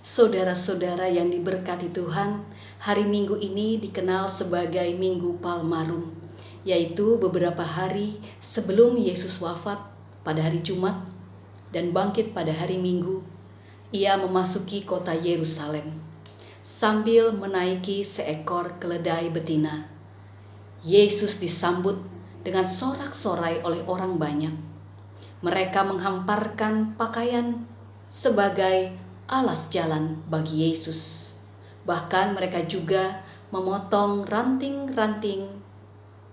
Saudara-saudara yang diberkati Tuhan, hari Minggu ini dikenal sebagai Minggu Palmarum, yaitu beberapa hari sebelum Yesus wafat pada hari Jumat dan bangkit pada hari Minggu. Ia memasuki kota Yerusalem sambil menaiki seekor keledai betina. Yesus disambut dengan sorak-sorai oleh orang banyak. Mereka menghamparkan pakaian sebagai alas jalan bagi Yesus. Bahkan mereka juga memotong ranting-ranting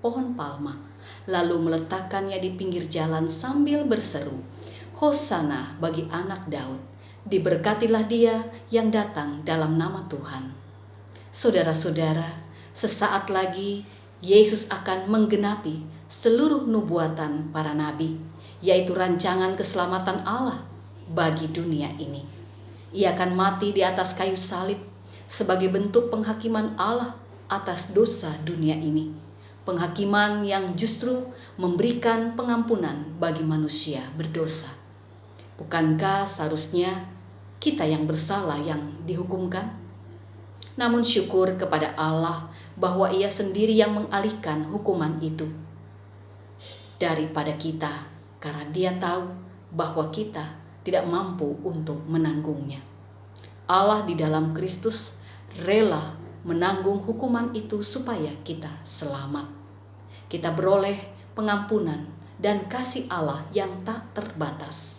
pohon palma, lalu meletakkannya di pinggir jalan sambil berseru, "Hosana bagi anak Daud, diberkatilah dia yang datang dalam nama Tuhan." Saudara-saudara, sesaat lagi Yesus akan menggenapi seluruh nubuatan para nabi, yaitu rancangan keselamatan Allah bagi dunia ini. Ia akan mati di atas kayu salib sebagai bentuk penghakiman Allah atas dosa dunia ini. Penghakiman yang justru memberikan pengampunan bagi manusia berdosa. Bukankah seharusnya kita yang bersalah yang dihukumkan? Namun syukur kepada Allah bahwa Ia sendiri yang mengalihkan hukuman itu daripada kita, karena Dia tahu bahwa kita tidak mampu untuk menanggungnya. Allah di dalam Kristus rela menanggung hukuman itu supaya kita selamat. Kita beroleh pengampunan dan kasih Allah yang tak terbatas.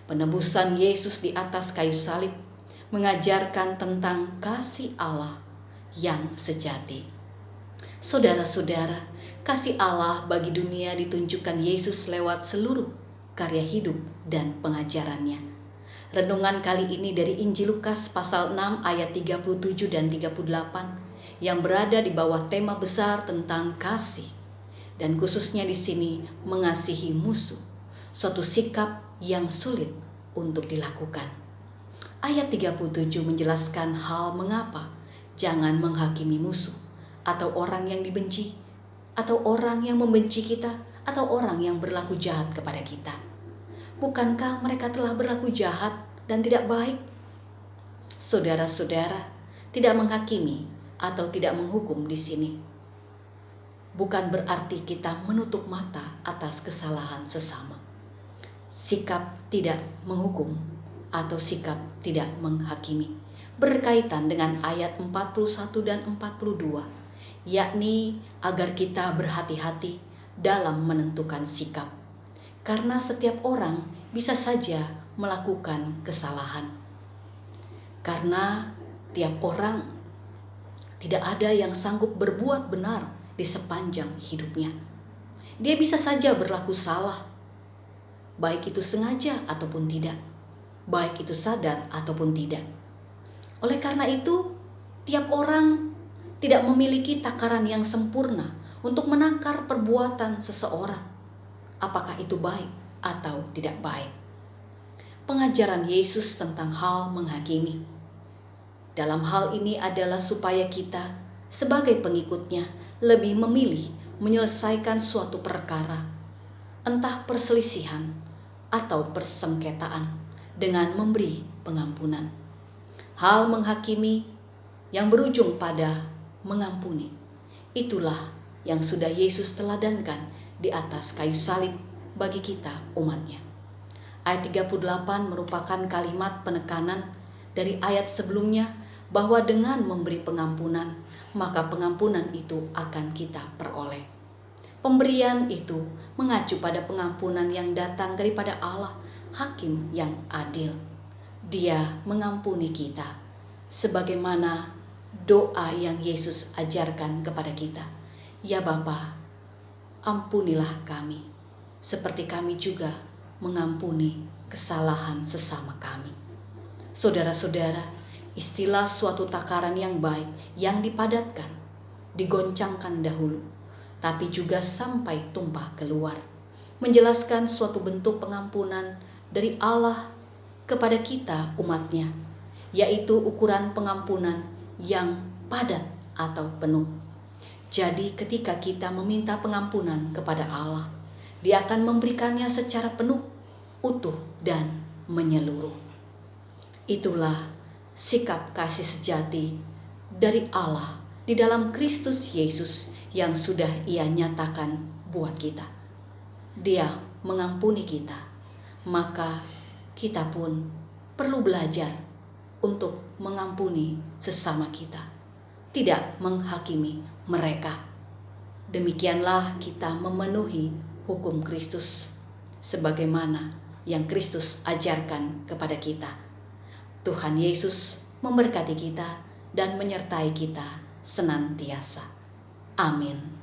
Penebusan Yesus di atas kayu salib mengajarkan tentang kasih Allah yang sejati. Saudara-saudara, kasih Allah bagi dunia ditunjukkan Yesus lewat seluruh karya hidup dan pengajarannya. Renungan kali ini dari Injil Lukas pasal 6 ayat 37 dan 38 yang berada di bawah tema besar tentang kasih, dan khususnya di sini mengasihi musuh, suatu sikap yang sulit untuk dilakukan. Ayat 37 menjelaskan hal mengapa jangan menghakimi musuh atau orang yang dibenci, atau orang yang membenci kita, atau orang yang berlaku jahat kepada kita. Bukankah mereka telah berlaku jahat dan tidak baik? Saudara-saudara, tidak menghakimi atau tidak menghukum di sini bukan berarti kita menutup mata atas kesalahan sesama. Sikap tidak menghukum atau sikap tidak menghakimi berkaitan dengan ayat 41 dan 42, yakni agar kita berhati-hati dalam menentukan sikap. Karena setiap orang bisa saja melakukan kesalahan. Karena tiap orang tidak ada yang sanggup berbuat benar di sepanjang hidupnya. Dia bisa saja berlaku salah, baik itu sengaja ataupun tidak, baik itu sadar ataupun tidak. Oleh karena itu, tiap orang tidak memiliki takaran yang sempurna untuk menakar perbuatan seseorang, apakah itu baik atau tidak baik. Pengajaran Yesus tentang hal menghakimi dalam hal ini adalah supaya kita sebagai pengikutnya lebih memilih menyelesaikan suatu perkara, entah perselisihan atau persengketaan, dengan memberi pengampunan. Hal menghakimi yang berujung pada mengampuni, itulah yang sudah Yesus teladankan di atas kayu salib bagi kita umatnya. Ayat 38 merupakan kalimat penekanan dari ayat sebelumnya bahwa dengan memberi pengampunan, maka pengampunan itu akan kita peroleh. Pemberian itu mengacu pada pengampunan yang datang daripada Allah, Hakim yang adil. Dia mengampuni kita sebagaimana doa yang Yesus ajarkan kepada kita. Ya Bapa, ampunilah kami, seperti kami juga mengampuni kesalahan sesama kami. Saudara-saudara, istilah suatu takaran yang baik yang dipadatkan, digoncangkan dahulu, tapi juga sampai tumpah keluar, menjelaskan suatu bentuk pengampunan dari Allah kepada kita umatnya, yaitu ukuran pengampunan yang padat atau penuh. Jadi ketika kita meminta pengampunan kepada Allah, Dia akan memberikannya secara penuh, utuh, dan menyeluruh. Itulah sikap kasih sejati dari Allah di dalam Kristus Yesus yang sudah Ia nyatakan buat kita. Dia mengampuni kita, maka kita pun perlu belajar untuk mengampuni sesama kita, tidak menghakimi mereka. Demikianlah kita memenuhi hukum Kristus sebagaimana yang Kristus ajarkan kepada kita. Tuhan Yesus memberkati kita dan menyertai kita senantiasa. Amin.